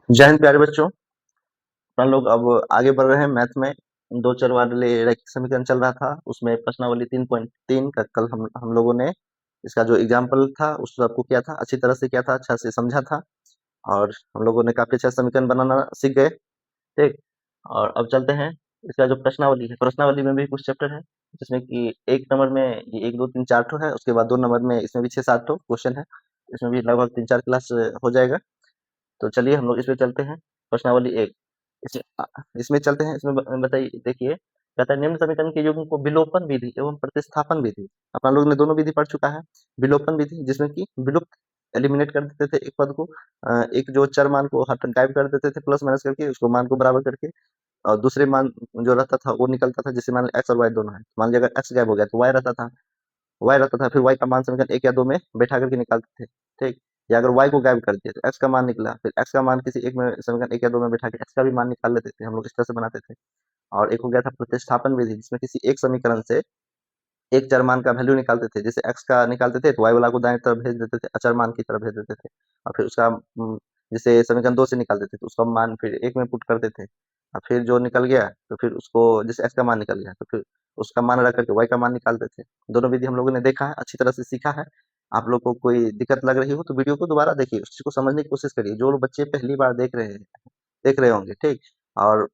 जय हिंद प्यारे बच्चों। अपन लोग अब आगे बढ़ रहे हैं मैथ में। दो चर वाले रैखिक समीकरण चल रहा था, उसमें प्रश्नावली 3.3 का कल हम लोगों ने इसका जो एग्जाम्पल था उस सबको किया था, अच्छी तरह से किया था, अच्छा से समझा था और हम लोगों ने काफी अच्छा समीकरण बनाना सीख गए। ठीक। और अब चलते हैं इसका जो प्रश्नावली है, प्रश्नावली में भी कुछ चैप्टर है जिसमें कि एक नंबर में ये 1 2 3 4 ठो है, उसके बाद 2 नंबर में इसमें भी 6 7 ठो क्वेश्चन है। इसमें भी लगभग 3 4 क्लास हो जाएगा। तो चलिए हम लोग इसमें चलते हैं। प्रश्नावली एक, इसमें इसमें चलते हैं। इसमें बताइए, देखिए कहता है निम्न समीकरण के युग्म को विलोपन विधि एवं प्रतिस्थापन विधि, अपन लोग ने दोनों विधि पढ़ चुका है। विलोपन विधि जिसमें कि विलुप्त एलिमिनेट कर देते थे एक पद को, एक जो चर मान को हट गायब कर देते थे प्लस माइनस करके, उसको मान को बराबर करके, और दूसरे मान जो रहता था वो निकलता था। जैसे मान एक्स और वाई दोनों है, मान लिया अगर एक्स गायब हो गया तो वाई रहता था, फिर वाई का मान समीकरण एक या दो में बैठा करके निकालते थे। ठीक। या अगर वाई को गायब कर दिया तो एक्स का मान निकला, फिर एक्स का मान किसी एक में समीकरण एक या दो में बैठा के एक्स का भी मान निकाल लेते थे, हम लोग इस तरह से बनाते थे। और एक हो गया था प्रतिस्थापन विधि, जिसमें किसी एक समीकरण से एक चर मान का वैल्यू निकालते थे। जैसे एक्स का निकालते थे तो वाई वाला को दाएं तरफ भेज देते थे, अचर मान की तरफ भेज देते थे। और फिर उसका जैसे समीकरण दो से निकालते थे तो उसका मान फिर एक में पुट करते थे। और फिर जो निकल गया तो फिर उसको, जैसे एक्स का मान निकल गया तो फिर उसका मान रख करके वाई का मान निकालते थे। दोनों विधि हम लोगों ने देखा है, अच्छी तरह से सीखा है। आप लोग को कोई दिक्कत लग रही हो तो वीडियो को दोबारा देखिए, उस चीज को समझने की कोशिश करिए। जो लोग बच्चे पहली बार देख रहे होंगे। ठीक। और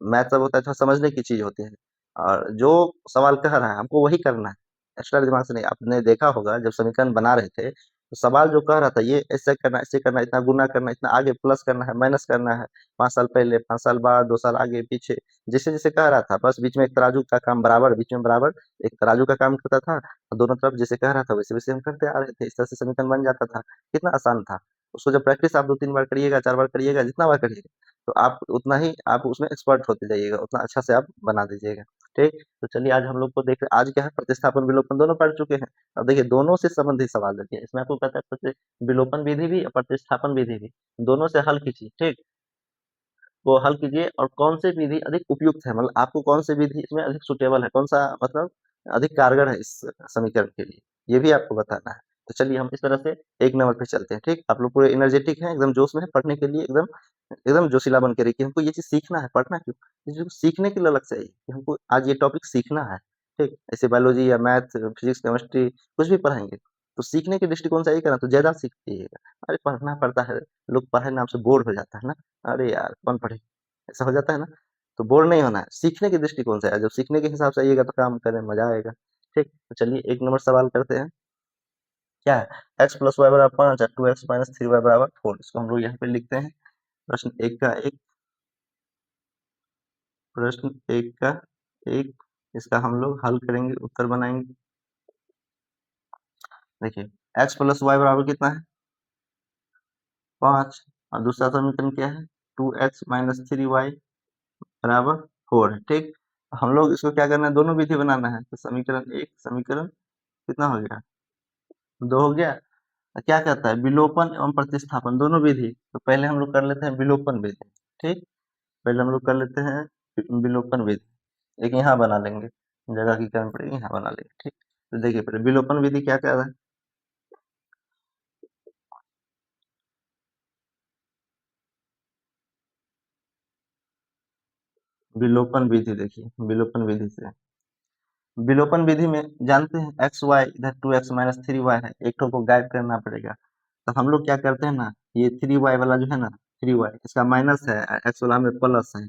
मैथ सब होता है, थोड़ा समझने की चीज होती है। और जो सवाल कह रहा है हमको वही करना है, एक्स्ट्रा दिमाग से नहीं। आपने देखा होगा जब समीकरण बना रहे थे तो सवाल जो कह रहा था ये ऐसे करना, इतना गुना करना, इतना आगे प्लस करना है, माइनस करना है, 5 साल पहले, 5 साल बाद, 2 साल आगे पीछे, जैसे जैसे कह रहा था, बस बीच में एक तराजू का काम बराबर, बीच में बराबर एक तराजू का काम करता था और दोनों तरफ जैसे कह रहा था वैसे वैसे हम करते आ रहे थे। इस तरह से समीकरण बन जाता था। कितना आसान था। उसको जब प्रैक्टिस आप 2 3 बार करिएगा, 4 बार करिएगा, जितना बार करिएगा तो आप उतना ही आप उसमें एक्सपर्ट होते जाइएगा, उतना अच्छा से आप बना दीजिएगा। ठीक। तो चलिए आज हम लोग को देख, आज क्या है, प्रतिस्थापन विलोपन दोनों पढ़ चुके हैं। अब देखिए दोनों से संबंधित सवाल देखिए, इसमें आपको कहता है विलोपन विधि भी और प्रतिस्थापन विधि भी, दोनों से हल कीजिए। ठीक। वो हल कीजिए और कौन सी विधि अधिक उपयुक्त है, मतलब आपको कौन सी विधि इसमें अधिक सुटेबल है, कौन सा मतलब अधिक कारगर है इस समीकरण के लिए, ये भी आपको बताना है। तो चलिए हम इस तरह से एक नंबर पे चलते हैं। ठीक। आप लोग पूरे एनर्जेटिक हैं, एकदम जोश में है पढ़ने के लिए, एकदम एकदम जोशीला बन के रहिए। हमको ये चीज सीखना है, पढ़ना क्यों, ये चीज सीखने के लिए अलग से है कि हमको आज ये टॉपिक सीखना है। ठीक। ऐसे बायोलॉजी या मैथ, फिजिक्स, केमिस्ट्री कुछ भी पढ़ाएंगे तो सीखने के दृष्टिकोण से ये करना तो ज्यादा सीखिएगा। अरे पढ़ना पड़ता है, लोग पढ़े नाम से बोर हो जाता है ना। अरे यार कौन पढ़े, ऐसा हो जाता है ना। तो बोर नहीं होना है, सीखने के दृष्टिकोण से है। जब सीखने के हिसाब से आइएगा तो काम करने में मजा आएगा। ठीक। तो चलिए एक नंबर सवाल करते हैं। क्या है, एक्स प्लस वाई बराबर 5 है, 2x माइनस 3y बराबर 4। इसको हम लोग यहाँ पे लिखते हैं। प्रश्न एक का एक, प्रश्न एक का एक, इसका हम लोग हल करेंगे, उत्तर बनाएंगे। देखिए एक्स प्लस वाई बराबर कितना है, 5। और दूसरा समीकरण क्या है, 2x माइनस 3y बराबर 4 है। ठीक। हम लोग इसको क्या करना है, दोनों विधि बनाना है। तो समीकरण एक, समीकरण कितना हो गया, 2 हो गया। क्या कहता है, विलोपन एवं प्रतिस्थापन दोनों विधि। तो पहले हम लोग कर लेते हैं विलोपन विधि। ठीक। पहले हम लोग कर लेते हैं विलोपन विधि। एक यहाँ बना लेंगे, जगह की कमी पड़ेगी, यहाँ बना लेंगे। ठीक। तो देखिए पहले विलोपन विधि क्या कह रहा है। विलोपन विधि देखिए, विलोपन विधि से, विलोपन विधि में जानते हैं एक्स वाई, इधर 2x माइनस 3y है, एक ठो को गायब करना पड़ेगा। तो हम लोग क्या करते हैं ना, ये 3y वाला जो है ना, 3y इसका माइनस है, एक्स वाला में प्लस है,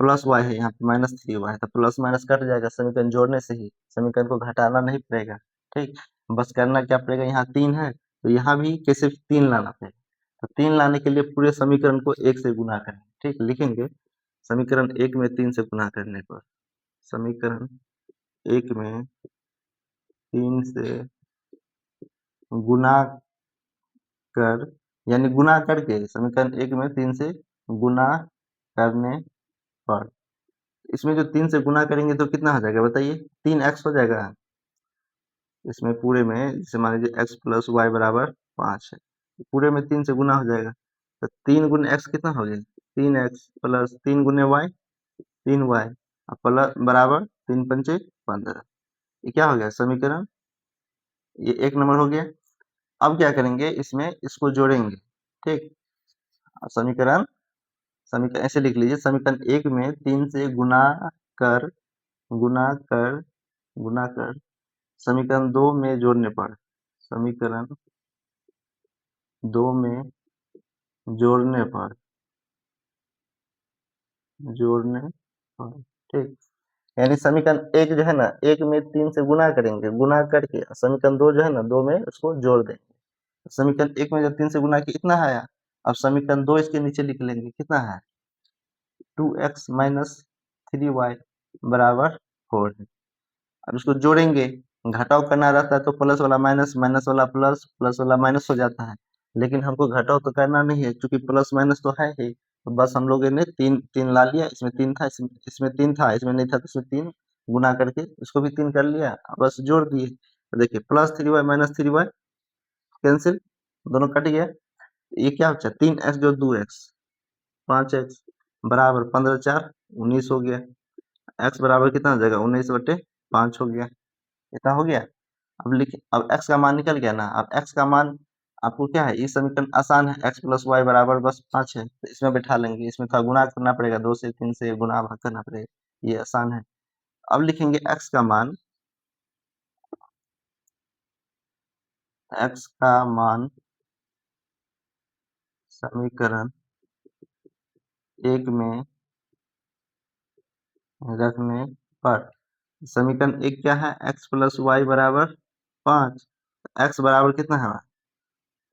प्लस वाई है, यहाँ पे माइनस 3y है, तो प्लस माइनस कट जाएगा समीकरण जोड़ने से ही, समीकरण को घटाना नहीं पड़ेगा। ठीक। बस करना क्या पड़ेगा, यहाँ 3 है तो यहाँ भी कैसे 3 लाना पड़ेगा। तो 3 लाने के लिए पूरे समीकरण को 1 से गुना करें। ठीक। लिखेंगे समीकरण एक में 3 से गुना करने पर, समीकरण एक में 3 से गुना कर, यानी गुना करके, समीकरण एक में 3 से गुना करने पर, इसमें जो 3 से गुना करेंगे तो कितना हो जाएगा बताइए, 3x हो जाएगा। इसमें पूरे में जैसे मान लीजिए एक्स प्लस वाई बराबर 5 है, पूरे में 3 से गुना हो जाएगा। तो 3 गुने एक्स कितना हो गया, 3x प्लस 3 गुने वाई, 3y, प्लस बराबर 3 पंचे 15। ये क्या हो गया समीकरण, ये एक नंबर हो गया। अब क्या करेंगे, इसमें इसको जोड़ेंगे। ठीक। समीकरण समीकरण ऐसे लिख लीजिए, समीकरण 1 में 3 से कर गुना कर गुना कर समीकरण 2 में जोड़ने पर, समीकरण 2 में जोड़ने पर ठीक। यानी समीकरण 1 जो है ना, 1 में 3 से गुना करेंगे, गुना करके समीकरण 2 जो है ना, 2 में उसको जोड़ देंगे। समीकरण 1 में जब 3 से गुना किया इतना आया, अब समीकरण 2 इसके नीचे लिख लेंगे, कितना है 2x माइनस 3y बराबर 4 है। अब इसको जोड़ेंगे, घटाव करना रहता है तो प्लस वाला माइनस, माइनस वाला प्लस, प्लस वाला माइनस हो जाता है, लेकिन हमको घटाव तो करना नहीं है क्योंकि प्लस माइनस तो है ही, तो बस हम लोगों ने तीन तीन ला लिया, इसमें 3 था, इसमें 3 था, इसमें नहीं था, तो इसमें 3 गुना करके इसको भी 3 कर लिया, बस जोड़ दिए। तो देखिए plus 3y minus 3y cancel, दोनों कट गया, ये क्या बचा 3x जो 2x 5x बराबर 15 4 19 हो गया। x बराबर कितना हो जाएगा 19/5 हो गया, इतना हो गया। अब लिखिए, अब x का मान निकल गया ना, अब x का मान आपको क्या है, ये समीकरण आसान है, x प्लस वाई बराबर बस 5 है, तो इसमें बैठा लेंगे, इसमें थोड़ा गुणा करना पड़ेगा, 2 से 3 से गुणा भाग करना पड़ेगा, ये आसान है। अब लिखेंगे x का मान, x का मान समीकरण 1 में रखने पर, समीकरण 1 क्या है, x प्लस वाई बराबर 5, x बराबर कितना है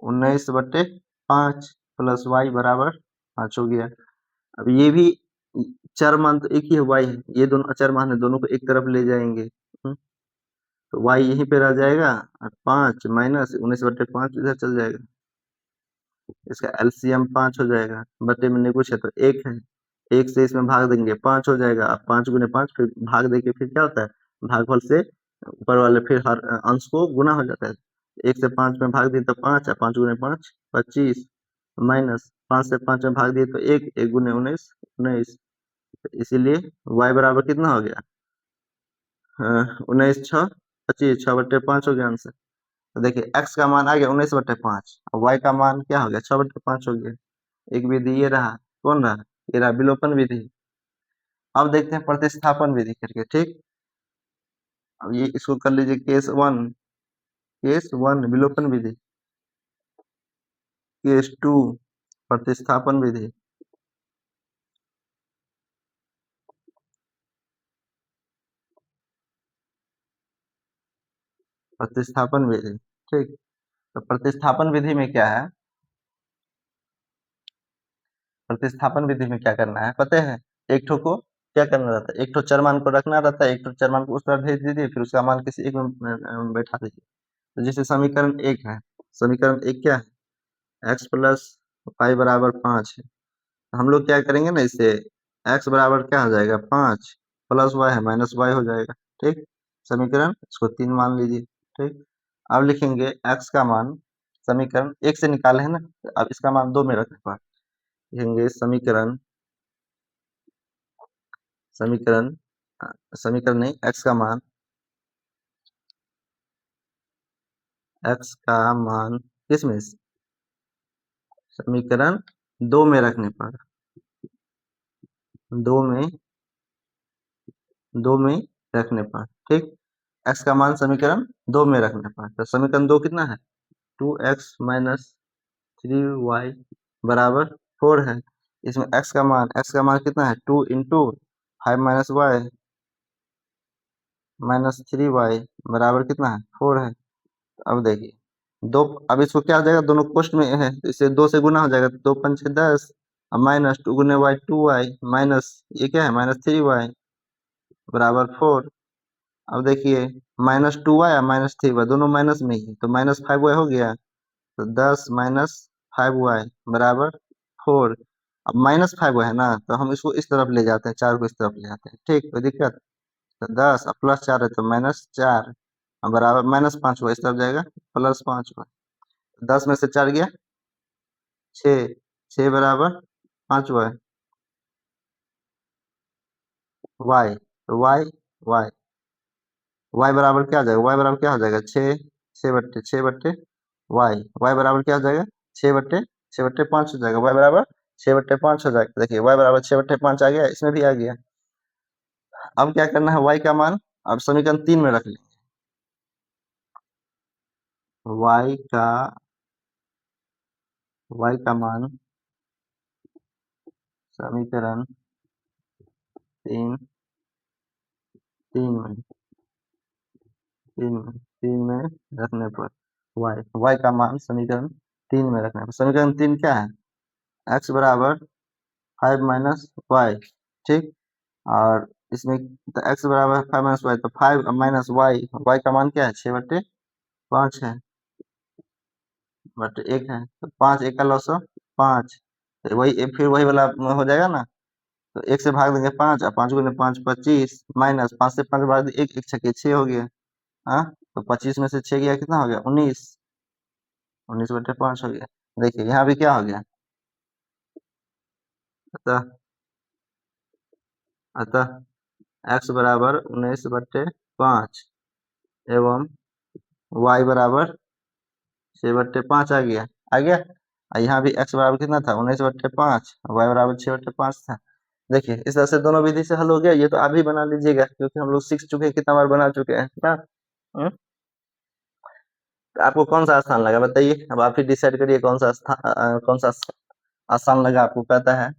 19/5 प्लस वाई बराबर 5 हो गया। अब ये भी चर मान तो एक ही है, वाई है, ये दोनों अचर मान है, दोनों को एक तरफ ले जाएंगे, तो वाई यहीं पे रह जाएगा और 5 माइनस 19/5 इधर चल जाएगा, इसका एलसीएम 5 हो जाएगा, बटे में कुछ है तो 1 है, 1 से इसमें भाग देंगे 5 हो जाएगा, अब 5 गुने 5 फिर भाग देके फिर क्या होता है, भागफल से ऊपर वाले फिर हर अंश को गुना हो जाता है, 1 से 5 में भाग दिए तो 5 है, 5 गुने 5 25 माइनस 5 से 5 में भाग दिए तो 1, 1 गुने 19 19, इसीलिए y बराबर कितना हो गया 19 6 25, 6/5 हो गया आंसर। तो देखिए x का मान आ गया 19/5 और y का मान क्या हो गया 6/5 हो गया। एक विधि ये रहा, कौन रहा, ये रहा विलोपन विधि। अब देखते हैं प्रतिस्थापन विधि करके, ठीक। अब ये इसको कर लीजिए केस वन विलोपन विधि, केस टू प्रतिस्थापन विधि, प्रतिस्थापन विधि, ठीक। तो प्रतिस्थापन विधि में क्या है, प्रतिस्थापन विधि में क्या करना है पता है, एक ठो को क्या करना रहता है, एक ठो चर मान को रखना रहता है, एक ठो चर मान को उस तरफ भेज दीजिए, फिर उसका मान किसी एक में बैठा दीजिए। तो जैसे समीकरण 1 है, समीकरण 1 क्या है, x प्लस वाई बराबर 5 है, हम लोग क्या करेंगे ना, इससे x बराबर क्या हो जाएगा 5 प्लस वाई है माइनस वाई हो जाएगा, ठीक। समीकरण इसको 3 मान लीजिए, ठीक। अब लिखेंगे x का मान, समीकरण 1 से निकाले है ना, अब इसका मान 2 में रखने पर लिखेंगे समीकरण, समीकरण समीकरण नहीं, x का मान, x का मान किसमें, समीकरण 2 में रखने पर, 2 में 2 में रखने पर, ठीक। x का मान समीकरण 2 में रखने पर, तो समीकरण 2 कितना है 2x माइनस 3y बराबर 4 है। इसमें x का मान कितना है 2 into 5 minus Y minus 3y बराबर कितना है 4 है। अब देखिए दो, अब इसको क्या हो जाएगा, दोनों कोष्ट में है तो इसे 2 से गुना हो जाएगा, 2 पंचे 10, अब माइनस 2 गुने वाई 2y माइनस ये क्या है माइनस 3y बराबर 4। अब देखिए माइनस 2y और माइनस 3y दोनों माइनस में ही, तो माइनस 5y हो गया, तो 10 माइनस 5y बराबर 4। अब माइनस 5y है ना, तो हम इसको इस तरफ ले जाते हैं, 4 को इस तरफ ले जाते हैं, ठीक, कोई दिक्कत, तो 10 अब प्लस 4 है तो माइनस 4 बराबर माइनस 5 हुआ, इस तरफ जाएगा प्लस 5 हुआ, 10 में से 4 गया 6, 6 बराबर 5 हुआ, वाई, तो वाई वाई बराबर क्या हो जाएगा, वाई बराबर क्या हो जाएगा 6, 6/6 वाई, वाई बराबर क्या हो जाएगा 6/5 हो जाएगा, वाई बराबर 6/5 हो जाएगा। देखिए y बराबर 6/5 आ गया, इसमें भी आ गया। अब क्या करना है, y का मान अब समीकरण 3 में रख लेंगे। y का मान समीकरण 3 में 3 में रखने पर y का मान समीकरण 3 में रखने पर समीकरण 3 क्या है, x बराबर 5 माइनस वाई, ठीक। और इसमें तो x बराबर 5 माइनस वाई, तो 5 माइनस वाई, वाई का मान क्या है, 6/5 है, बट 1 है, तो 5 1 का लॉस 5, तो वही फिर वही वाला हो जाएगा ना। तो 1 से भाग देंगे 5, और 5 गुने 5 25, माइनस 5 से 5 भाग 1, 1 छके 6 हो गया। हाँ, तो 25 में से 6 गया, कितना हो गया, 19, 19/5 हो गया। देखिए यहाँ भी क्या हो गया, अतः अतः x बराबर 19/5 एवं y बराबर 6/5 आ गया, आ गया। और यहाँ भी x बराबर कितना था, 19/5, y बराबर 6/5 था। देखिए इस तरह से दोनों विधि से हल हो गया। ये तो आप भी बना लीजिएगा, क्योंकि हम लोग सीख चुके हैं, कितना बार बना चुके हैं ना। तो आपको कौन सा आसान लगा बताइए, अब आप ही डिसाइड करिए कौन सा कौन सा आसान लगा आपको। कहता है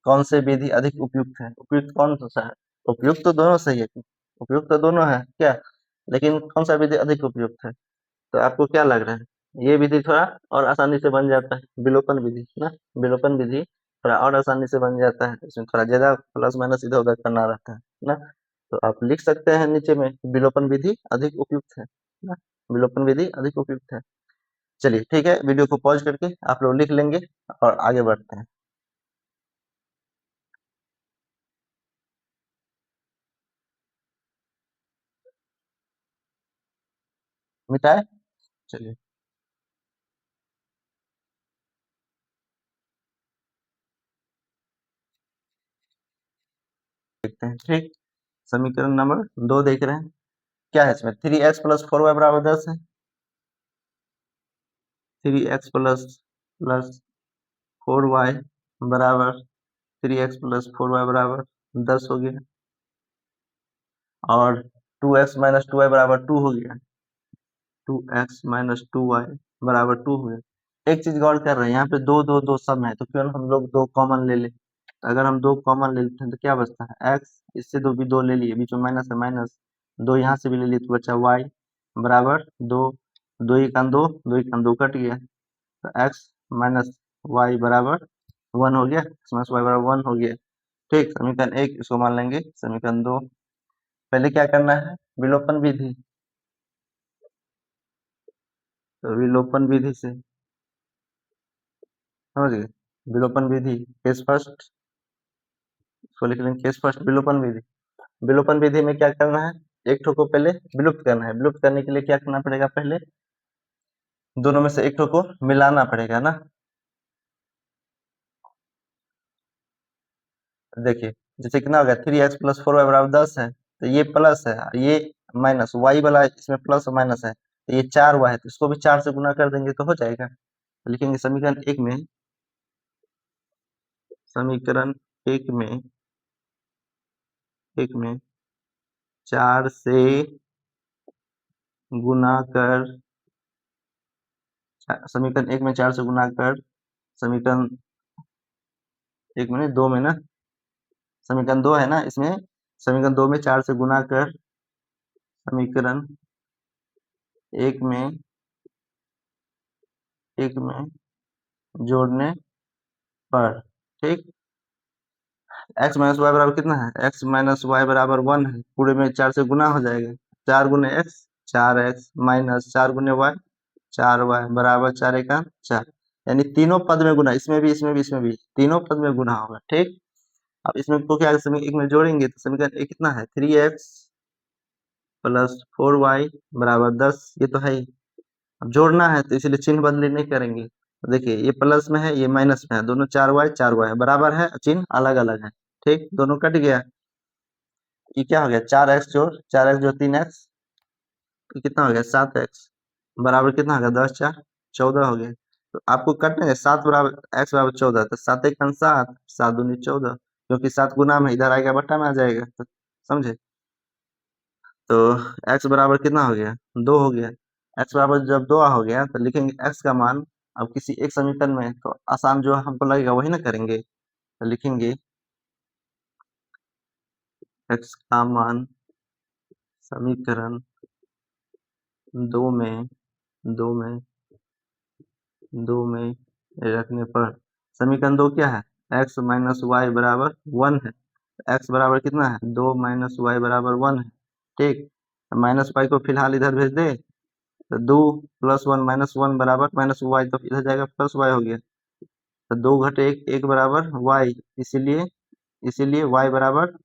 कौन से विधि अधिक उपयुक्त है, उपयुक्त कौन सा है, उपयुक्त तो दोनों सही है, उपयुक्त तो दोनों है क्या, लेकिन कौन सा विधि अधिक उपयुक्त है। तो आपको क्या लग रहा है, ये विधि थोड़ा और आसानी से बन जाता है, विलोपन विधि ना, विलोपन विधि थोड़ा और आसानी से बन जाता है, इसमें थोड़ा ज्यादा प्लस माइनस इधर उधर करना रहता है ना। तो आप लिख सकते हैं नीचे में, विलोपन विधि अधिक उपयुक्त है ना, विलोपन विधि अधिक उपयुक्त है। चलिए ठीक है, वीडियो को पॉज करके आप लोग लिख लेंगे और आगे बढ़ते हैं। मिटाए, चलिए देखते हैं, ठीक। समीकरण नंबर 2 देख रहे हैं, क्या है इसमें, 3x + 4y बराबर 10 है, 3x + 4y बराबर 3x + 4y बराबर 10 हो गया, और 2x - 2y बराबर 2 हो गया, 2x - 2y बराबर 2 हो गया। एक चीज गौर कर रहे हैं, यहाँ पे दो दो दो सम है, तो क्यों ना हम लोग दो कॉमन ले ले। अगर हम दो कॉमन ले लेते हैं तो क्या बचता है, x, इससे दो भी दो ले लिए, बीच में माइनस है, माइनस दो यहाँ से भी ले लिए तो बचा y बराबर 2, 2 कट गया, तो x - y बराबर 1 हो गया, x - y बराबर 1 हो गया। ठीक, समीकरण 1 इसको मान लेंगे, समीकरण 2 पहले क्या करना है, विलोपन विधि, तो विलोपन विधि से समझ गए, विलोपन विधि केस फर्स्ट, इसको लिख लेंगे केस फर्स्ट, विलोपन विधि। विलोपन विधि में क्या करना है, एक ठो को पहले विलुप्त करना है, विलुप्त करने के लिए क्या करना पड़ेगा, पहले दोनों में से एक ठो को मिलाना पड़ेगा ना। देखिए जैसे कितना हो गया, 3x + 4y बराबर 10 है, तो ये प्लस है, ये माइनस, वाई वाला इसमें प्लस और माइनस है, तो ये 4y है, तो इसको भी 4 से गुना कर देंगे तो हो जाएगा। तो लिखेंगे समीकरण एक में, समीकरण एक में, 4 से गुना कर, समीकरण एक में 4 से गुना कर, समीकरण एक में 2 में ना, समीकरण 2 है ना इसमें, समीकरण 2 में 4 से गुना कर, समीकरण एक में जोड़ने पर, ठीक। x - y बराबर कितना है, x - y बराबर 1 है, पूरे में 4 से गुना हो जाएगा, 4 गुने x, 4x माइनस 4 गुने y, 4y बराबर 4 एका 4, यानी तीनों पद में गुना, इसमें भी इसमें भी इसमें भी तीनों पद में गुना होगा, ठीक। अब इसमें को क्या समीकरण एक में जोड़ेंगे तो समीकरण एक कितना है, 3x + 4y बराबर 10, ये तो है ही। अब जोड़ना है तो इसलिए चिन्ह बदली नहीं करेंगे, तो देखिए ये प्लस में है, ये माइनस में है, दोनों 4y बराबर है, चिन्ह अलग अलग है, ठीक, दोनों कट गया। ये क्या हो गया, 4x जोड़ 3x, तो कितना हो गया, 7x बराबर कितना हो गया, 10 × 4 = 14 हो गया। तो आपको करना है 7 बराबर x बराबर 14, तो 7 एक 7, 7 दूनी 14, क्योंकि 7 गुना में इधर आएगा बट्टा में आ जाएगा, तो समझे। तो x बराबर कितना हो गया, 2 हो गया। x बराबर जब 2 हो गया तो लिखेंगे x का मान, अब किसी एक समीकरण में तो आसान जो हमको लगेगा वही ना करेंगे, तो लिखेंगे x का मान समीकरण 2 में 2 में 2 में रखने पर, समीकरण 2 क्या है, x माइनस वाई बराबर 1 है। x बराबर कितना है, 2 माइनस वाई बराबर 1 है। ठीक, माइनस वाई को फिलहाल इधर भेज दे, तो 2 प्लस 1 माइनस 1 बराबर माइनस वाई, तो इधर जाएगा प्लस वाई हो गया। तो 2 घटे 1, 1 बराबर वाई, इसीलिए इसीलिए वाई बराबर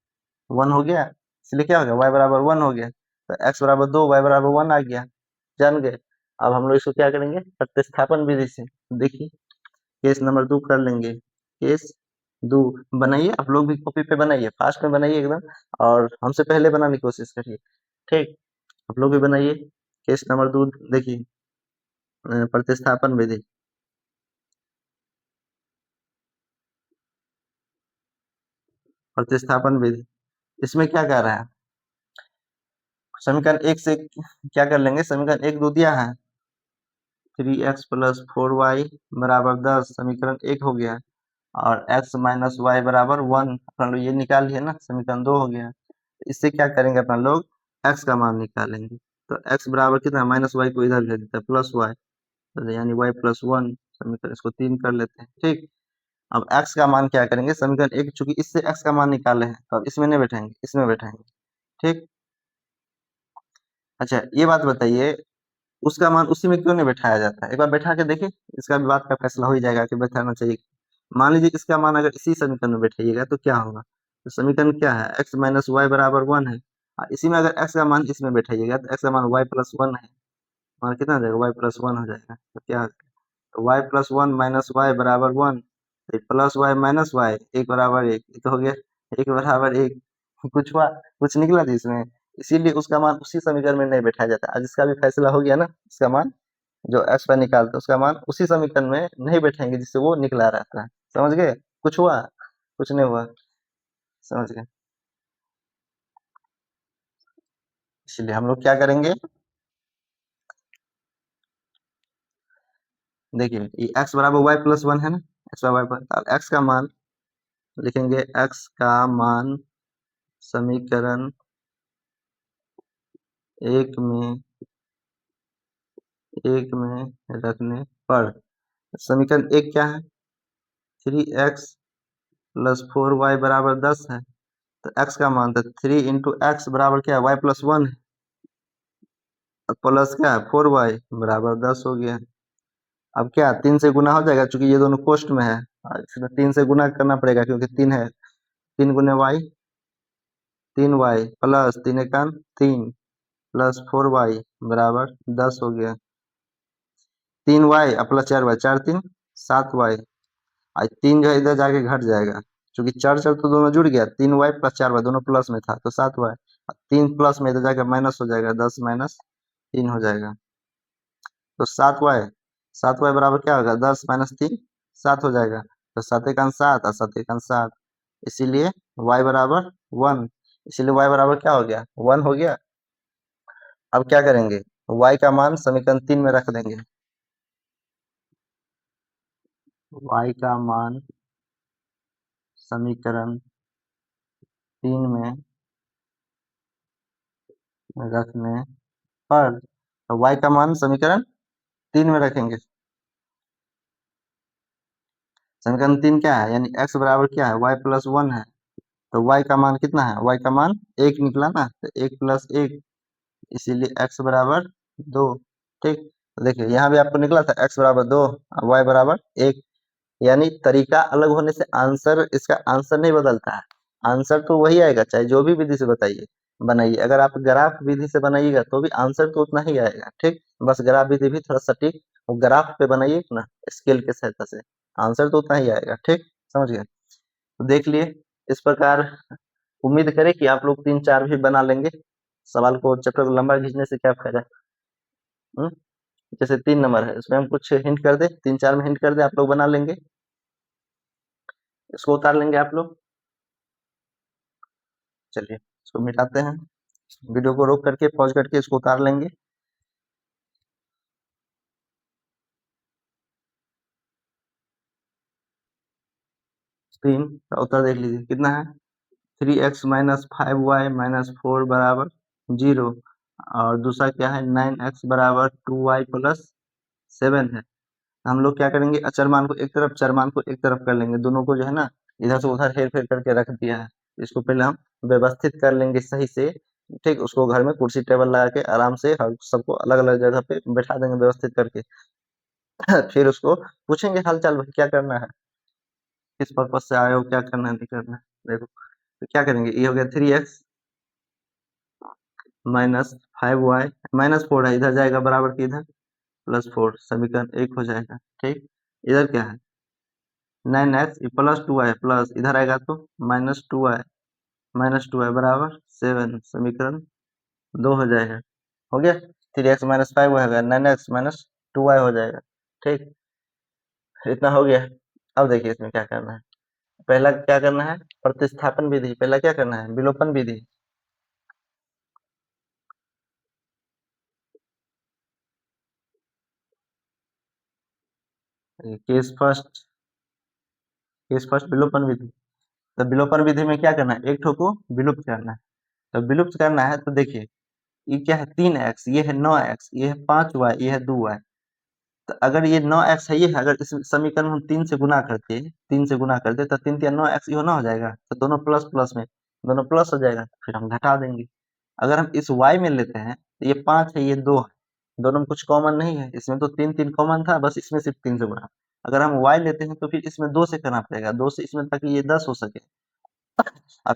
1 हो गया। इसलिए क्या हो गया, वाई बराबर 1 हो गया। तो x बराबर 2, वाई बराबर 1 आ गया, जान गए। अब हम लोग इसको क्या करेंगे, प्रतिस्थापन विधि से। देखिए केस नंबर 2 कर लेंगे। केस 2 बनाइए, आप लोग भी कॉपी पे बनाइए, फास्ट में बनाइए एकदम, और हमसे पहले बनाने की कोशिश करिए। ठीक, आप लोग भी बनाइए। केस नंबर 2 देखिए, प्रतिस्थापन विधि। प्रतिस्थापन विधि, इसमें क्या कह रहा है, समीकरण 1 से क्या कर लेंगे, समीकरण 1 दो दिया है, 3x प्लस 4y बराबर 10, समीकरण 1 हो गया। और x माइनस वाई बराबर 1, अपना लोग ये निकाल लिए ना, समीकरण 2 हो गया। इससे क्या करेंगे अपना लोग, x का मान निकालेंगे। तो x बराबर कितना, माइनस वाई को इधर भेज देते हैं, प्लस वाई, तो यानी y प्लस 1, समीकरण इसको 3 कर लेते हैं। ठीक, अब x का मान क्या करेंगे, समीकरण 1 चूंकि इससे x का मान निकाले हैं, तो अब इसमें नहीं बैठाएंगे, इसमें बैठाएंगे। ठीक, अच्छा ये बात बताइए, उसका मान उसी में क्यों नहीं बैठाया जाता है, एक बार बैठा के देखिए, इसका भी बात का फैसला हो ही जाएगा कि बैठाना चाहिए। मान लीजिए इसका मान अगर इसी समीकरण में बैठाइएगा तो क्या होगा, तो समीकरण क्या है, x माइनस वाई बराबर 1 है, और इसी में अगर x का मान इसमें बैठाइएगा तो x का मान y प्लस 1 है, मान कितना हो जाएगा, y प्लस 1 हो जाएगा। तो क्या, तो y प्लस 1 माइनस वाई बराबर 1, प्लस वाई माइनस वाई, एक बराबर एक, ये तो हो गया एक बराबर एक, कुछ हुआ, कुछ निकला थी इसमें, इसीलिए उसका मान उसी समीकरण में नहीं बैठाया जाता। आज इसका भी फैसला हो गया ना, इसका मान जो एक्स पर निकालते हैं उसका मान उसी समीकरण में नहीं बैठेंगे जिससे वो निकला रहता है, समझ गए, कुछ हुआ, कुछ नहीं हुआ, समझ गए। इसलिए हम लोग क्या करेंगे, देखिए ये x बराबर वाई प्लस 1 है ना, एक्स वाई पर x का मान लिखेंगे, x का मान समीकरण 1 में रखने पर, समीकरण 1 क्या है, 3x प्लस 4y बराबर 10 है। तो x का मान, तो 3 इंटू एक्स बराबर क्या है, y प्लस 1 है, प्लस क्या है 4y बराबर 10 हो गया। अब क्या 3 से गुना हो जाएगा, चूंकि ये दोनों कोष्ट में है, इसमें 3 से गुना करना पड़ेगा क्योंकि 3 है, 3 गुने वाई, 3y प्लस 3 एकान 3 प्लस 4y बराबर 10 हो गया। 3y प्लस 4y, 4 3 7y, आज 3 जो है इधर जाके घट जाएगा, क्योंकि चार चार तो दोनों जुड़ गया, 3y प्लस 4y दोनों प्लस में था तो 7y, 3 प्लस में इधर जाके माइनस हो जाएगा, 10 माइनस 3 हो जाएगा। तो 7y बराबर क्या होगा, 10 माइनस 3 7 हो जाएगा, तो 7 एकान 7 और 7 एकान 7, इसीलिए y बराबर 1, इसीलिए y बराबर क्या हो गया, 1 हो गया। अब क्या करेंगे, y का मान समीकरण 3 में रख देंगे, y का मान समीकरण 3 में रखने पर, तो y का मान समीकरण 3 में रखेंगे, समीकरण 3 क्या है, यानी x बराबर क्या है, y प्लस 1 है, तो y का मान कितना है, y का मान 1 निकला ना, तो 1 प्लस 1, इसीलिए x बराबर 2। ठीक, तो देखिए यहाँ भी आपको निकला था x बराबर 2 और y बराबर 1, यानी तरीका अलग होने से आंसर, इसका आंसर नहीं बदलता है, आंसर तो वही आएगा चाहे जो भी विधि से बताइए बनाइए, अगर आप ग्राफ विधि से बनाइएगा तो भी आंसर तो उतना ही आएगा। ठीक, बस ग्राफ विधि भी थोड़ा सटीक, वो ग्राफ पे बनाइए ना स्केल के सहायता से, आंसर तो उतना ही आएगा। ठीक, समझ गए, तो देख लिए इस प्रकार, उम्मीद करें कि आप लोग 3 4 भी बना लेंगे, सवाल को चैप्टर को लंबा खींचने से क्या फायदा। जैसे 3 नंबर है, इसमें हम कुछ हिंट कर दें, 3-4 में हिंट कर दें, आप लोग बना लेंगे? इसको उतार लेंगे आप लोग? चलिए, इसको मिटाते हैं। वीडियो को रोक करके, पॉज़ करके इसको उतार लेंगे। 3 का उत्तर देख लीजिए कितना है? 3x माइनस 5y माइनस 4 बराबर 0। और दूसरा क्या है? 9x बराबर 2y प्लस 7 है। हम लोग क्या करेंगे, अचर मान को एक तरफ, चर मान को एक तरफ कर लेंगे। दोनों को जो है ना, इधर से उधर हेर फेर करके रख दिया है। इसको पहले हम व्यवस्थित कर लेंगे सही से, ठीक। उसको घर में कुर्सी टेबल लगा के आराम से हर सबको अलग अलग जगह पे बैठा देंगे व्यवस्थित करके। फिर उसको पूछेंगे हाल चाल, भाई क्या करना है, किस पर्पज से आए हो, क्या करना है, नहीं करना है। देखो तो क्या करेंगे, ये हो गया 3x माइनस 5y माइनस 4 है, इधर जाएगा बराबर की इधर प्लस 4, समीकरण 1 हो जाएगा, ठीक। इधर क्या है? 9x प्लस 2y प्लस इधर आएगा तो माइनस टू वाई बराबर 7, समीकरण 2 हो जाएगा। हो गया? 3x माइनस 5 हो गया, 9x माइनस 2y हो जाएगा, ठीक। इतना हो गया। अब देखिए इसमें क्या करना है। पहला क्या करना है? प्रतिस्थापन विधि। पहला क्या करना है? विलोपन विधि। केस फर्स्ट विलोपन विधि। तो विलोपन विधि में क्या करना है? एक ठो को विलुप्त करना है। तो विलुप्त करना है तो देखिए, ये क्या है? 3x, ये है 9x, ये है 5y, ये है 2y। तो अगर ये 9x है, ये है, अगर इस समीकरण में हम 3 से गुना करते, 3 से गुना करते तो 3 तिया 9x ये ना हो जाएगा। तो दोनों प्लस प्लस में, दोनों प्लस हो जाएगा, फिर हम घटा देंगे। अगर हम इस y में लेते हैं तो ये 5 है, ये 2 है, दोनों में कुछ कॉमन नहीं है। इसमें तो 3-3 कॉमन था, बस इसमें सिर्फ 3 से गुणा। अगर हम y लेते हैं तो फिर इसमें 2 से करना पड़ेगा, 2 से इसमें, ताकि ये 10 हो सके।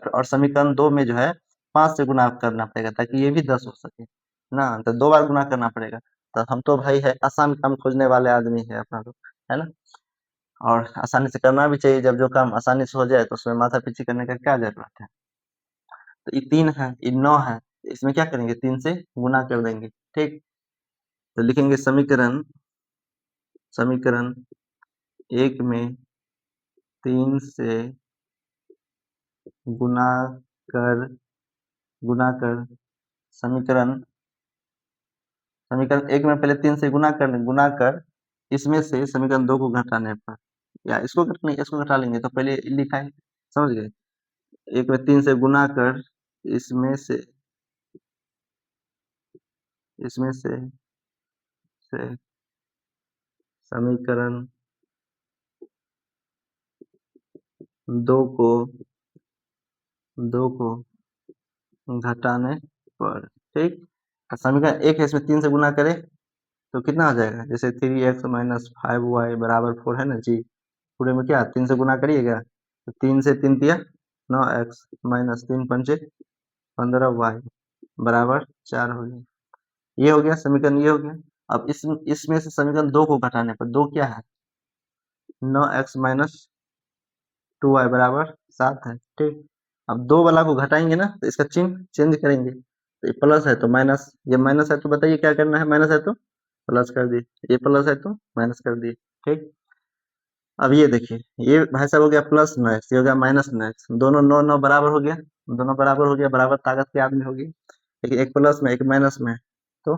और समीकरण 2 में जो है 5 से गुना करना पड़ेगा ताकि ये भी 10 हो सके ना। तो 2 बार गुना करना पड़ेगा। तो हम तो भाई है आसान काम खोजने वाले आदमी है अपना लोग, है ना। और आसानी से करना भी चाहिए, जब जो काम आसानी से हो जाए तो उसमें माथा पीछी करने का क्या जरूरत है। तो ये 3 है, ये 9 है, इसमें क्या करेंगे? 3 से गुना कर देंगे, ठीक। तो लिखेंगे समीकरण समीकरण 1 में 3 से गुना कर गुना कर, समीकरण समीकरण 1 में पहले 3 से गुना कर इसमें से समीकरण 2 को घटाने पर, या इसको घटा लेंगे तो पहले लिखा है, समझ गए। 1 में 3 से गुना कर इसमें से इसमें से समीकरण 2 को 2 को घटाने पर, ठीक। समीकरण 1 है, इसमें 3 से गुना करें तो कितना आ जाएगा? जैसे 3x माइनस 5y बराबर 4 है ना जी। पूरे में क्या 3 से गुना करिएगा तो 3 से 3 तिया 9x माइनस 3 पंचे 15y बराबर 4 हो गया। ये हो गया समीकरण, ये हो गया। अब इसमें से समीकरण 2 को घटाने पर, 2 क्या है? 9x माइनस 2y बराबर 7 है, ठीक। अब 2 वाला को घटाएंगे ना तो इसका चिन्ह चेंज करेंगे। तो ये प्लस है तो माइनस, ये माइनस है तो बताइए क्या करना है? माइनस है तो प्लस कर दिए, ये प्लस है तो माइनस कर दिए, ठीक। अब ये देखिए, ये भाई साहब हो गया प्लस 9x, ये हो गया माइनस 9x, दोनों 9 9 बराबर हो गया, दोनों बराबर हो गया, बराबर ताकत के आदमी हो गए। लेकिन एक प्लस में एक माइनस में, तो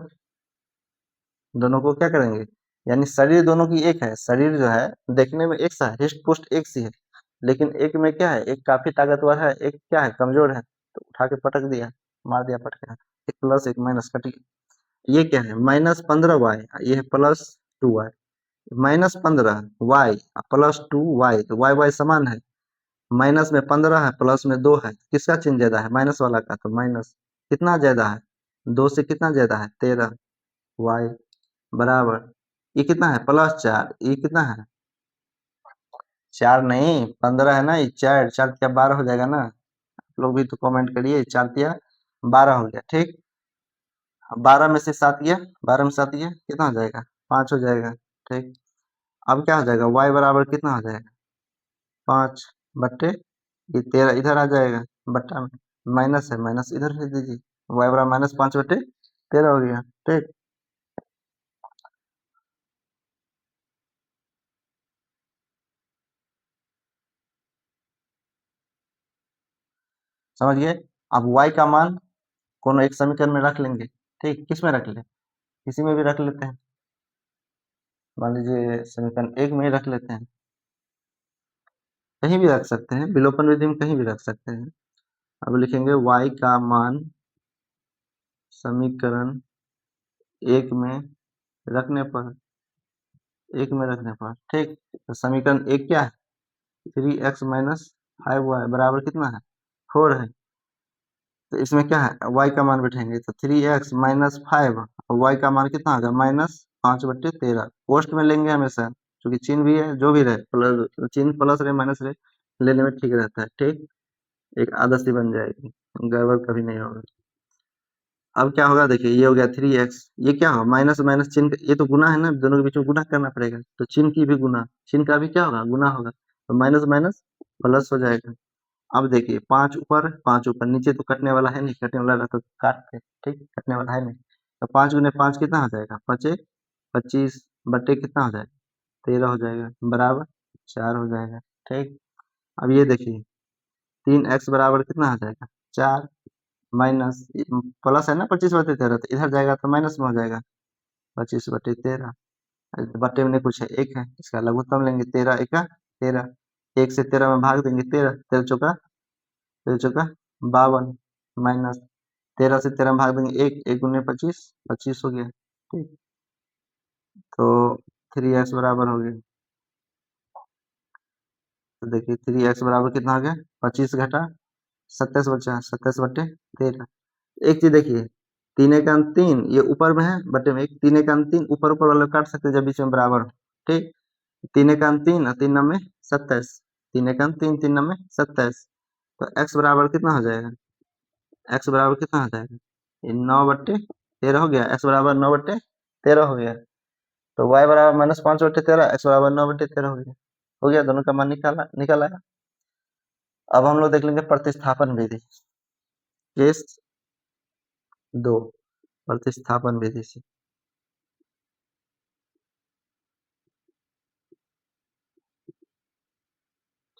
दोनों को क्या करेंगे? यानी शरीर दोनों की एक है, शरीर जो है देखने में एक सा है, हिस्ट पुस्ट एक सी है, लेकिन एक में क्या है? एक काफी ताकतवर है, एक क्या है? कमजोर है। तो उठा के पटक दिया, मार दिया पटका, एक प्लस एक माइनस कट गया। ये क्या है? -15y, ये है +2y। -15y +2y, तो y y समान है। माइनस में 15 है, प्लस में 2 है, किसका चिन्ह ज्यादा है? माइनस वाला का, तो माइनस। कितना ज्यादा है? 2 से कितना ज्यादा है? 13, y बराबर, ये कितना है? +4, ये कितना है? 4 नहीं, 15 है ना, ये 4 4 क्या 12 हो जाएगा ना। आप लोग भी तो कमेंट करिए, 4 तिया 12 हो गया, ठीक। 12 में से 7 गया, 12 में 7 गया कितना हो जाएगा? 5 हो जाएगा, ठीक। अब क्या हो जाएगा? y बराबर कितना हो जाएगा? 5 बट्टे ये 13 इधर आ जाएगा, बट्टा में माइनस है, माइनस इधर भेज दीजिए, y बराबर -5 बट्टे 13 हो गया, ठीक। समझिए। अब y का मान कोनो एक समीकरण में रख लेंगे, ठीक, किस में रख ले, किसी में भी रख लेते हैं, मान लीजिए समीकरण 1 में ही रख लेते हैं, कहीं भी रख सकते हैं, विलोपन विधि में कहीं भी रख सकते हैं। अब लिखेंगे y का मान समीकरण 1 में रखने पर, 1 में रखने पर, ठीक, तो समीकरण 1 क्या है, 3x माइनस 5y बराबर कितना है, 4 है। तो इसमें क्या है, y का मान बैठेंगे तो 3x माइनस 5 और y का मान कितना होगा, माइनस 5/13। पोस्ट में लेंगे हमेशा, क्योंकि चिन्ह भी है, जो भी रहे प्लस चिन्ह, प्लस रहे माइनस रहे, लेने में ठीक रहता है, ठीक, एक आदत सी बन जाएगी, गड़बड़ कभी नहीं होगा। अब क्या होगा, देखिए ये हो गया 3x, ये क्या होगा, माइनस माइनस चिन्ह, ये तो गुना है ना, दोनों के बीच में गुना करना पड़ेगा, तो चिन्ह की भी गुना, चिन्ह का भी क्या होगा, गुना होगा, तो माइनस माइनस प्लस हो जाएगा। अब देखिए 5 ऊपर 5 ऊपर, नीचे तो कटने वाला है नहीं, कटने वाला रहता तो काटते, ठीक, कटने वाला है नहीं, तो 5 गुने 5 कितना हो जाएगा, 25 बटे कितना हो जाएगा, 13 हो जाएगा, बराबर 4 हो जाएगा, ठीक। अब ये देखिए 3x बराबर कितना हो जाएगा, 4, माइनस प्लस है ना 25/13, तो इधर जाएगा तो माइनस में हो जाएगा, 25/13, बटे में कुछ है, 1 है, इसका लघुत्तम लेंगे, 13 एका 13, 1 से 13 में भाग देंगे, 13 13 चौका, 13 चौका 52, माइनस 13 से 13 में भाग देंगे, 1 1 गुने 25, 25 हो गया, ठीक, तो 3x बराबर हो गया, तो देखिए 3x बराबर कितना हो गया, 25 घटा 27 बचा, 27/13। एक चीज देखिए, 3 एक अंक 3, ये ऊपर में है बटे में 1, 3 एक अंक 3, ऊपर ऊपर वाला काट सकते हैं जब बीच में बराबर हो, ठीक, 3 एक अंक 3 और 3 नम्मे 27, 3 एक अंक 3 3 नम्मे 27, तो x बराबर कितना हो जाएगा, x बराबर कितना हो जाएगा, ये 9/13 हो गया, x बराबर 9/13 हो गया, तो y बराबर -5/13, x बराबर 9/13 हो गया, दोनों का मान निकाल आया। अब हम लोग देख लेंगे प्रतिस्थापन विधि, केस 2, प्रतिस्थापन विधि से,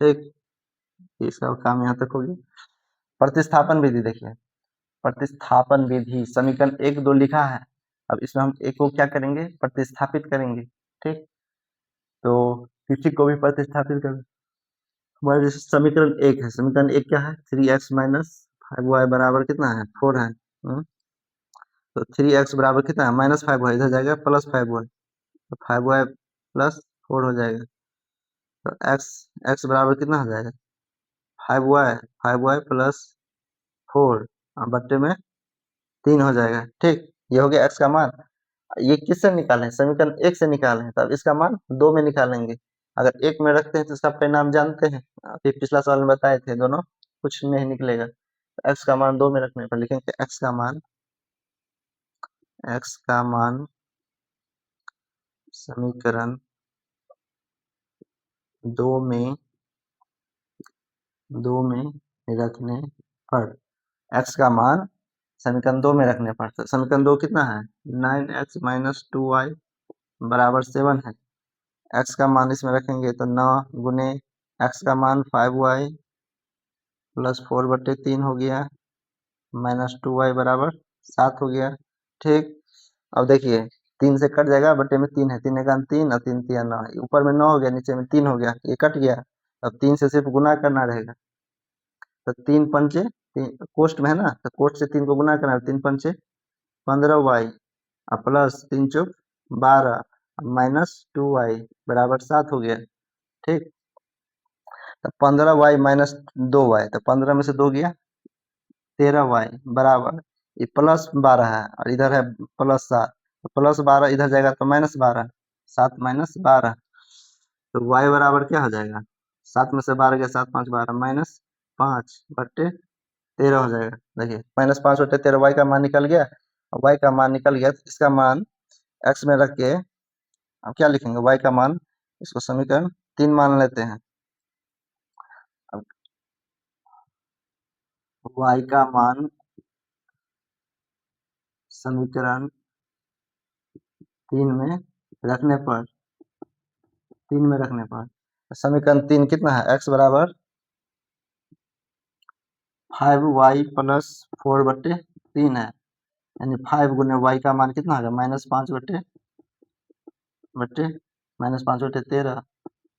ठीक, इसका काम यहाँ तक हो गया। प्रतिस्थापन विधि देखिए, प्रतिस्थापन विधि समीकरण 1 2 लिखा है, अब इसमें हम एक को क्या करेंगे, प्रतिस्थापित करेंगे, ठीक, तो किसी को भी प्रतिस्थापित कर, हमारे जैसे समीकरण 1 है, समीकरण 1 क्या है, 3x माइनस 5y बराबर कितना है, 4 है, तो 3x बराबर कितना है, -5y, इधर जाएगा +5y, तो 5y प्लस 4 हो जाएगा, तो x बराबर कितना हो जाएगा, 5y प्लस 4 बट्टे में 3 हो जाएगा, ठीक, ये हो गया x का मान। ये किससे निकालें, समीकरण 1 से निकालें, तब इसका मान 2 में निकालेंगे, अगर 1 में रखते हैं तो इसका परिणाम जानते हैं, अभी पिछला सवाल में बताए थे, दोनों कुछ नहीं निकलेगा, तो x का मान 2 में रखने पर लिखेंगे x का मान समीकरण 2 में 2 में रखने पर, x का मान समीकरण 2 में रखने पर, तो समीकरण 2 कितना है, 9x माइनस 2y बराबर 7 है, x का मान इसमें रखेंगे तो 9 गुने x का मान 5y प्लस 4/3 हो गया, -2y बराबर 7 हो गया, ठीक। अब देखिए 3 से कट जाएगा, बटे में 3 है, 3 एक 3 और 3 3 9, ऊपर में 9 हो गया, नीचे में 3 हो गया, ये कट गया, अब 3 से सिर्फ गुना करना रहेगा, तो 3 पंचे, कोष्ट में है ना, तो कोष्ट से 3 को गुना करना है, 3 पंचे 15y और प्लस 3 चौक 12 -2y बराबर 7 हो गया, ठीक, तो 15y माइनस 2y, तो 15 में से 2 गया, 13y बराबर, ये +12 है और इधर है +7, तो +12 इधर जाएगा तो -12, 7 -12, तो y बराबर क्या हो जाएगा, 7 में से 12 गया, 7 5 12, -5/13 हो जाएगा, देखिए -5/13 y का मान निकल गया, y का मान निकल गया, तो इसका मान x में रख के अब क्या लिखेंगे, y का मान, इसको समीकरण 3 मान लेते हैं, अब y का मान समीकरण 3 में रखने पर, 3 में रखने पर, समीकरण 3 कितना है, x बराबर 5y प्लस 4/3 है, यानी 5 गुने y का मान कितना होगा -5/13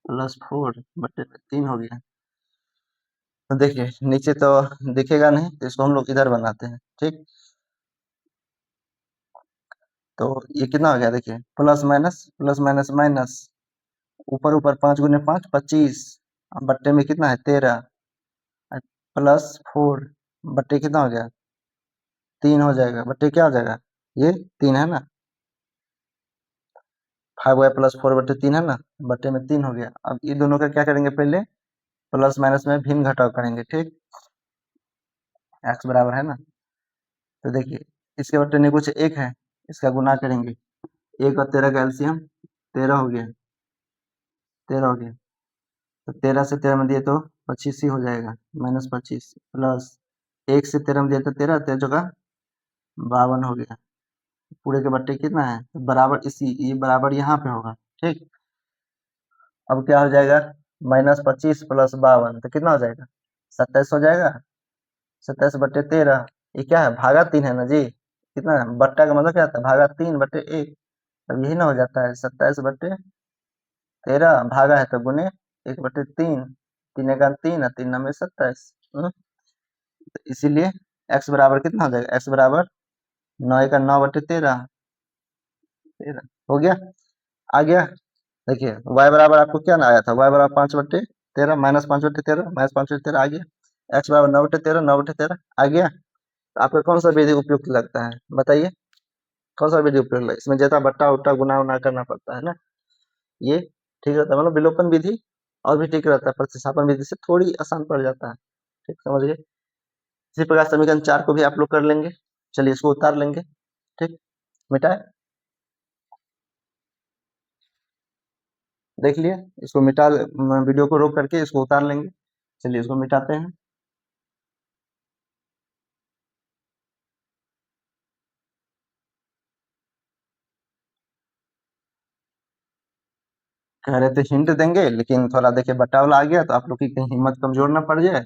प्लस 4/3 हो गया। तो देखिए नीचे तो दिखेगा नहीं, तो इसको हम लोग इधर बनाते हैं, ठीक। तो ये कितना हो गया देखिए, प्लस माइनस माइनस, ऊपर ऊपर 5 गुने 5 25, बट्टे में कितना है 13, प्लस 4 बट्टे कितना हो गया 3 हो जाएगा, बट्टे क्या हो जाएगा ये 3 है ना, 5y प्लस 4/3 है ना, बट्टे में 3 हो गया। अब ये दोनों का क्या करेंगे, पहले प्लस माइनस में भिन्न घटाव करेंगे, ठीक। x बराबर है ना, तो देखिए इसके बट्टे में कुछ एक है, इसका गुना करेंगे, 1 और 13 का एलसीएम 13 हो गया, 13 हो गया, तो 13 से 13 में दिए तो 25 ही हो जाएगा, -25 प्लस 1 से 13 में दिया तो 13 13 का 52 हो गया, पूरे के बट्टे कितना है, तो बराबर इसी ये बराबर यहाँ पे होगा, ठीक। अब क्या हो जाएगा, -25 प्लस 52 तो कितना हो जाएगा 27 हो जाएगा, 27/13, ये क्या है भागा 3 है ना जी, कितना है बट्टा का मतलब क्या होता है भागा 3/1, अब यही ना हो जाता है 27/13 भागा है तो गुने 1/3, 3 एका 3 और 3 नंबर 27, तो इसीलिए x बराबर कितना हो जाएगा, x बराबर 9 एका 9/13, 13 हो गया। आ गया, देखिए y बराबर आपको क्या ना आया था, y बराबर 5/13 -5/13 -5/13 आ गया, x बराबर 9/13 9/13 आ गया। तो आपका कौन सा विधि उपयुक्त लगता है बताइए, कौन सा विधि उपयुक्त लगता है, इसमें ज्यादा बट्टा उट्टा गुना उना करना पड़ता है ना, ये ठीक रहता है, मतलब विलोपन विधि और भी ठीक रहता है, प्रतिस्थापन विधि से थोड़ी आसान पड़ जाता है, ठीक समझ गए। इसी प्रकार समीकरण 4 को भी आप लोग कर लेंगे, चलिए इसको उतार लेंगे, ठीक, मिटाए, देख लिए, इसको मिटा, वीडियो को रोक करके इसको उतार लेंगे, चलिए इसको मिटाते हैं। कह रहे थे हिंट देंगे, लेकिन थोड़ा देखिए बटावला आ गया, तो आप लोग की कहीं हिम्मत कमजोर ना पड़ जाए,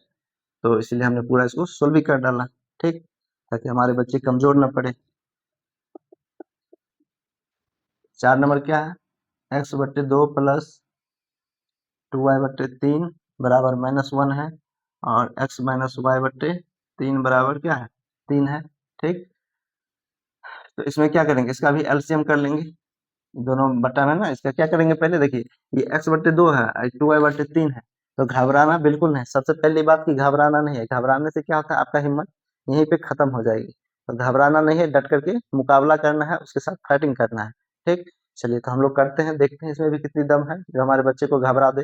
तो इसलिए हमने पूरा इसको सोल्व भी कर डाला, ठीक, ताकि हमारे बच्चे कमजोर ना पड़े। 4 नंबर क्या है, x/2 प्लस 2y/3 बराबर -1 है, और x माइनस y/3 बराबर क्या है 3 है, ठीक। तो इसमें क्या करेंगे, इसका भी एलसीएम कर लेंगे, दोनों बट्टा में ना, इसका क्या करेंगे पहले देखिए, ये x/2 है, 2y/3 है, तो घबराना बिल्कुल नहीं, सबसे पहली बात की घबराना नहीं है, घबराने से क्या होता है आपका हिम्मत यहीं पे खत्म हो जाएगी, तो घबराना नहीं है, डट करके मुकाबला करना है, उसके साथ फाइटिंग करना है, ठीक। चलिए तो हम लोग करते हैं, देखते हैं इसमें भी कितनी दम है जो हमारे बच्चे को घबरा दे,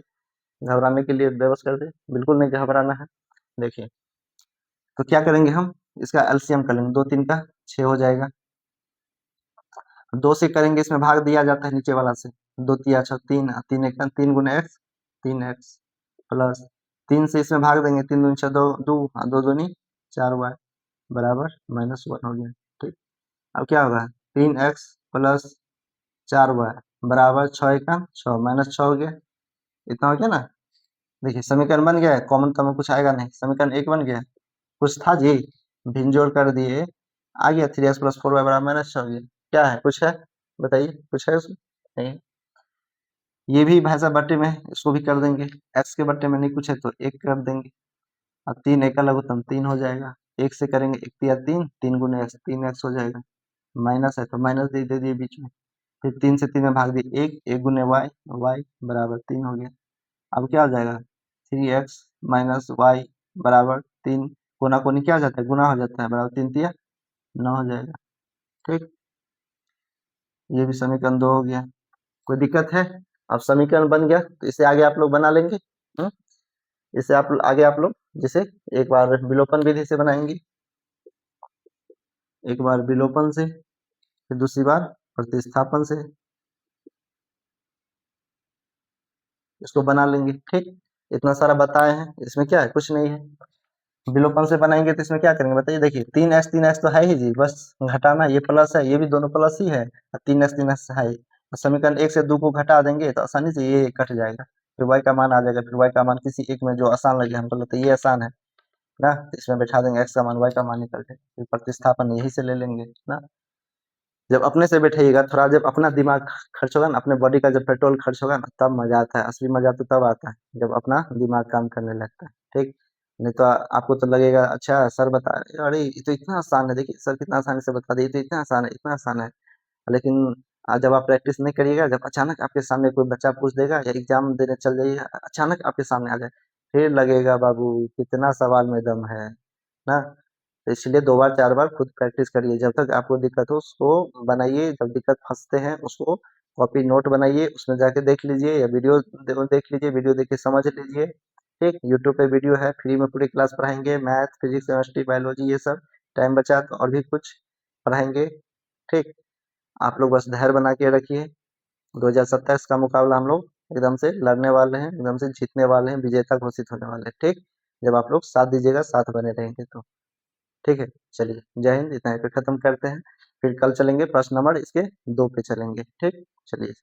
घबराने के लिए व्यवस्था कर दे, बिल्कुल नहीं घबराना है। देखिए तो क्या करेंगे हम, इसका एलसीएम कर लेंगे, 2 3 का 6 हो जाएगा, 2 से करेंगे, इसमें भाग दिया जाता है नीचे वाला से, 2 तिया 6 3, 3 एक 3 गुना x, 3x प्लस 3 से इसमें भाग देंगे, 3 दूनी 6 2 2 2 दूनी 4y बराबर -1 हो गया, ठीक। अब क्या होगा 3x प्लस 4y बराबर 6 एक 6 -6 हो गया, इतना हो गया ना। देखिए समीकरण बन गया है, कॉमन तो में कुछ आएगा नहीं, समीकरण 1 बन गया, कुछ था जी, भिन्न जोड़ कर दिए, आ गया 3x प्लस 4y बराबर -6 हो गया, क्या है कुछ है बताइए, कुछ है उसमें, नहीं। ये भी भाई साहब बट्टे में है, इसको भी कर देंगे, x के बट्टे में नहीं कुछ है तो 1 कर देंगे, और 3 एक का लघुत्तम 3 हो जाएगा, 1 से करेंगे 1 तिया 3, 3 गुने x 3x हो जाएगा, माइनस है तो माइनस दे दिए बीच में, फिर 3 से 3 में भाग दिए 1, 1 गुने y बराबर 3 हो गया। अब क्या हो जाएगा 3x माइनस वाई बराबर 3, कोना कोनी क्या हो जाता है गुना हो जाता है, बराबर 3 तिया 9 हो जाएगा, ठीक। ये भी समीकरण 2 हो गया, कोई दिक्कत है, अब समीकरण बन गया, तो इसे आगे आप लोग बना लेंगे, हम्म? इसे आप आगे आप लोग जैसे एक बार विलोपन विधि से बनाएंगे, एक बार विलोपन से, फिर दूसरी बार प्रतिस्थापन से, इसको बना लेंगे, ठीक। इतना सारा बताए हैं, इसमें क्या है कुछ नहीं है, विलोपन से बनाएंगे तो इसमें क्या करेंगे बताइए, देखिए 3x तो है ही जी, बस घटाना, ये प्लस है, ये भी दोनों प्लस ही है, और 3x है, और समीकरण 1 से 2 को घटा देंगे तो आसानी से ये कट जाएगा, फिर y का मान आ जाएगा, फिर y का मान किसी एक में जो आसान लगे हमको लगता है ये आसान है, ना, इसमें बैठा देंगे x का मान y का मान निकल जाए, फिर प्रतिस्थापन यहीं से ले लेंगे ना। जब अपने से बैठाइएगा, थोड़ा जब अपना दिमाग खर्च होगा ना, अपने बॉडी का जब पेट्रोल खर्च होगा ना, तब मजा आता है। असली मजा तो तब आता है जब अपना दिमाग काम करने लगता है, ठीक। नहीं तो आपको तो लगेगा अच्छा सर बता रहे हैं, अरे ये तो इतना आसान है, देखिए सर कितना आसानी से बता दिए, ये तो इतना आसान है, इतना आसान है। लेकिन जब आप प्रैक्टिस नहीं करिएगा, जब अचानक आपके सामने कोई बच्चा पूछ देगा या एग्जाम देने चल जाइए, अचानक आपके सामने आ जाए, फिर लगेगा बाबू कितना सवाल में दम है ना। तो इसलिए 2 बार 4 बार खुद प्रैक्टिस करिए, जब तक आपको दिक्कत हो उसको बनाइए, जब दिक्कत फँसते हैं उसको कॉपी नोट बनाइए, उसमें जाके देख लीजिए या वीडियो देख लीजिए, वीडियो देख के समझ लीजिए, ठीक। यूट्यूब पे वीडियो है, फ्री में पूरी क्लास पढ़ाएँगे, मैथ, फिज़िक्स, केमिस्ट्री, बायोलॉजी ये सब। टाइम बचा तो और भी कुछ पढ़ाएँगे, ठीक। आप लोग बस धैर्य बना के रखिए, 2027 का मुकाबला हम लोग एकदम से लड़ने वाले हैं, एकदम से जीतने वाले हैं, विजेता घोषित होने वाले हैं, ठीक। जब आप लोग साथ दीजिएगा, साथ बने रहेंगे तो। ठीक है, चलिए जय हिंद, इतना ही पे खत्म करते हैं। फिर कल चलेंगे प्रश्न नंबर इसके 2 पे चलेंगे, ठीक। चलिए।